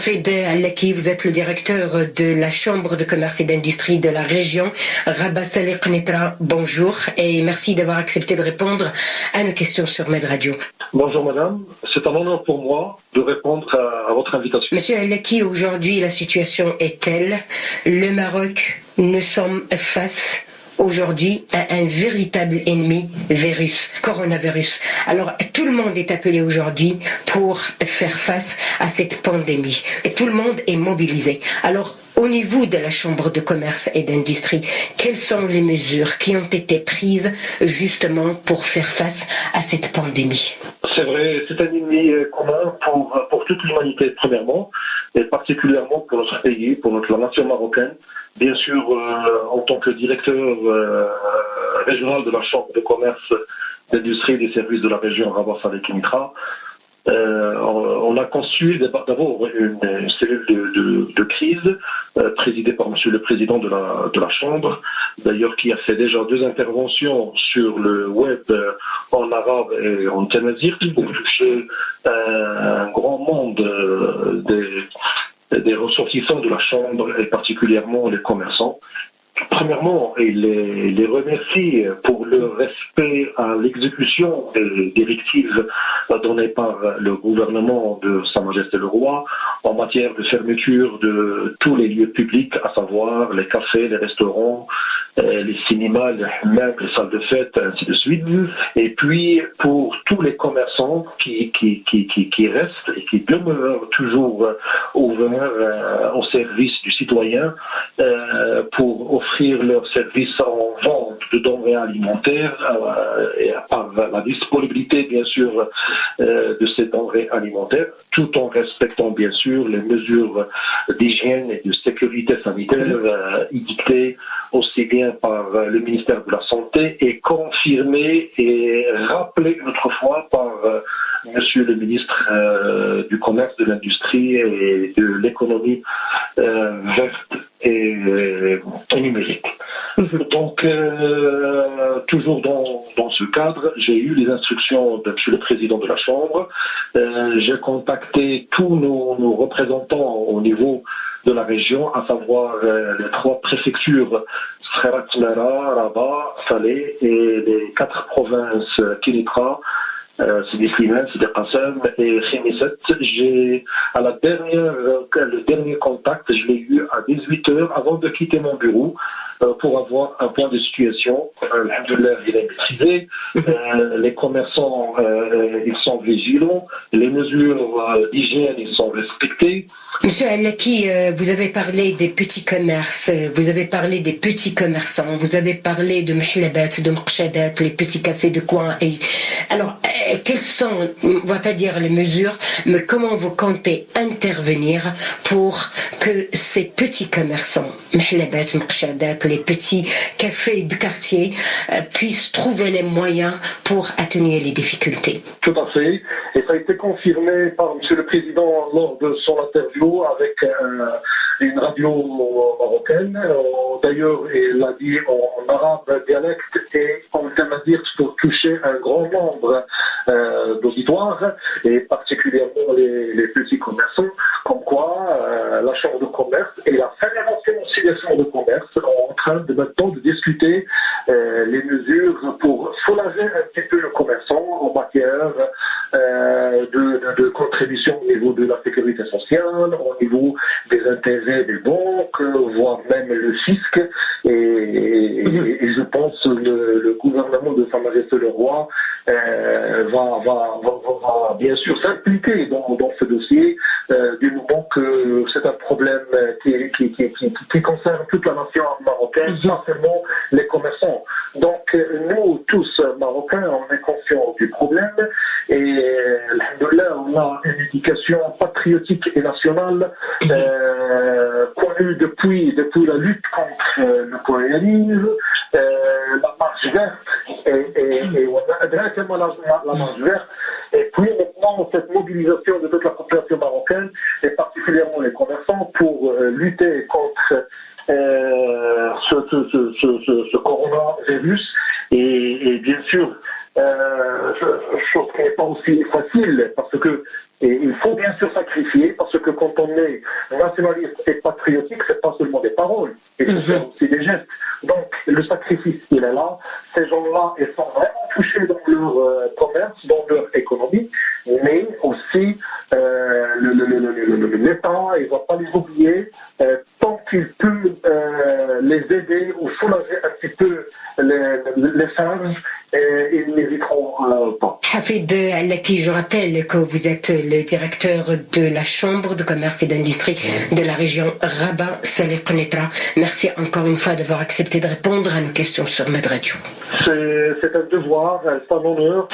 Hafid Al-Laki, vous êtes le directeur de la Chambre de commerce et d'industrie de la région. Rabat Saleh Qnitra, bonjour et merci d'avoir accepté de répondre à nos questions sur Med Radio. Bonjour madame, c'est un honneur pour moi de répondre à votre invitation. Monsieur Al-Laki, aujourd'hui la situation est telle, le Maroc, nous sommes face aujourd'hui à un véritable ennemi, coronavirus. Alors tout le monde est appelé aujourd'hui pour faire face à cette pandémie et tout le monde est mobilisé. Alors au niveau de la Chambre de commerce et d'industrie, quelles sont les mesures qui ont été prises justement pour faire face à cette pandémie? C'est vrai, c'est un ennemi commun pour toute l'humanité, premièrement, et particulièrement pour notre pays, pour la nation marocaine. Bien sûr, en tant que directeur régional de la Chambre de commerce, d'industrie et des services de la région Rabat Saleh Qnitra, on a conçu d'abord une cellule de crise présidée par Monsieur le Président de la Chambre, d'ailleurs qui a fait déjà 2 interventions sur le web en arabe et en tamazight pour toucher un grand monde des ressortissants de la Chambre et particulièrement les commerçants. Premièrement, il les remercie pour le respect à l'exécution des directives données par le gouvernement de Sa Majesté le Roi en matière de fermeture de tous les lieux publics, à savoir les cafés, les restaurants, les cinémas, même les salles de fête, ainsi de suite. Et puis, pour tous les commerçants qui restent et qui demeurent toujours ouverts au service du citoyen pour offrir leurs services en vente de denrées alimentaires et par la disponibilité, bien sûr, de ces denrées alimentaires, tout en respectant, bien sûr, les mesures d'hygiène et de sécurité sanitaire édictées aussi bien par le ministère de la Santé et confirmé et rappelé une autre fois par Monsieur le ministre du Commerce, de l'Industrie et de l'Économie verte et numérique. Donc, toujours dans ce cadre, j'ai eu les instructions de Monsieur le Président de la Chambre. J'ai contacté tous nos représentants au niveau de la région, à savoir les 3 préfectures, Skhairat Mera, Rabat, Saleh et les 4 provinces Qnitra, Sidi Slimane, Sidi Qassem et Khemissat. Le dernier contact, je l'ai eu à 18h avant de quitter mon bureau pour avoir un point de situation. Alhamdoulilah, il est maîtrisé. Les commerçants, ils sont vigilants. Les mesures d'hygiène, ils sont respectées. Monsieur Al-Laki, vous avez parlé des petits commerces, vous avez parlé des petits commerçants, vous avez parlé de Mhlabat, de Mqshadat, les petits cafés de coin. Alors, quelles sont, on va pas dire les mesures, mais comment vous comptez intervenir pour que ces petits commerçants, Mhlabat, Mqshadat, les petits cafés de quartier, puissent trouver les moyens pour atténuer les difficultés? Tout à fait. Et ça a été confirmé par Monsieur le Président lors de son interview avec une radio marocaine. D'ailleurs, il l'a dit en arabe dialecte et en tamazight pour toucher un grand nombre d'auditoires et particulièrement les petits commerçants, comme quoi la Chambre de commerce et la Fédération aussi des chambres de commerce sont en train de maintenant de discuter les mesures pour soulager un petit peu le commerçant en matière de contribution au niveau de la sécurité sociale, au niveau des intérêts des banques, voire même le fisc. Et je pense que le gouvernement de Sa Majesté le Roi va bien sûr s'impliquer dans ce dossier du moment que c'est un problème qui concerne toute la nation marocaine, pas seulement les commerçants. Donc nous tous Marocains, on est conscients du problème et alhamdoulilah, on a une éducation patriotique et nationale connue depuis la lutte contre le colonialisme, la marche verte et on a directement la marche verte. Et puis maintenant, cette mobilisation de toute la population marocaine, et particulièrement les commerçants, pour lutter contre ce coronavirus. Et bien sûr, chose qui n'est pas aussi facile, parce que Et il faut bien sûr sacrifier, parce que quand on est nationaliste et patriotique, c'est pas seulement des paroles, il faut faire aussi des gestes. Donc le sacrifice, il est là. Ces gens-là, ils sont vraiment touchés dans leur commerce, dans leur économie, mais aussi l'État, il ne va pas les oublier, tant qu'il peut les aider ou soulager un petit peu les charges, ils n'hésiteront pas. Hafid Alaki, je rappelle que vous êtes le directeur de la Chambre de commerce et d'industrie de la région Rabat-Salé-Konetra. Merci encore une fois d'avoir accepté de répondre à nos questions sur Med Radio. C'est un devoir, c'est un honneur.